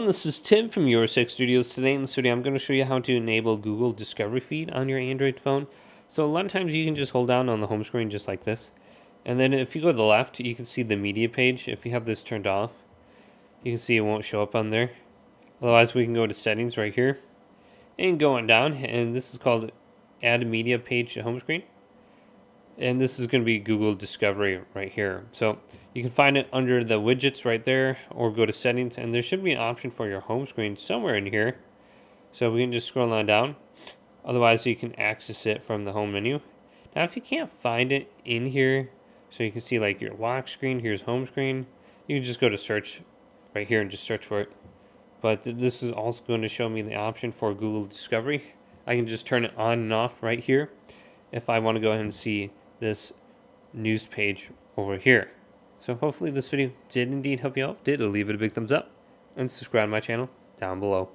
This is Tim from Your Six Studios. Today in the studio, I'm going to show you how to enable Google Discovery Feed on your Android phone. So a lot of times you can just hold down on the home screen just like this. And then if you go to the left, you can see the media page. If you have this turned off, you can see it won't show up on there. Otherwise, we can go to settings right here and go on down. And this is called Add Media Page to Home Screen. And this is going to be Google Discovery right here. So you can find it under the widgets right there, or go to settings, and there should be an option for your home screen somewhere in here. So we can just scroll on down. Otherwise, you can access it from the home menu. Now, if you can't find it in here, so you can see like your lock screen, here's home screen, you can just go to search right here and just search for it. But this is also going to show me the option for Google Discovery. I can just turn it on and off right here if I want to go ahead and see this news page over here. So hopefully this video did indeed help you out. If it did, leave it a big thumbs up and subscribe to my channel down below.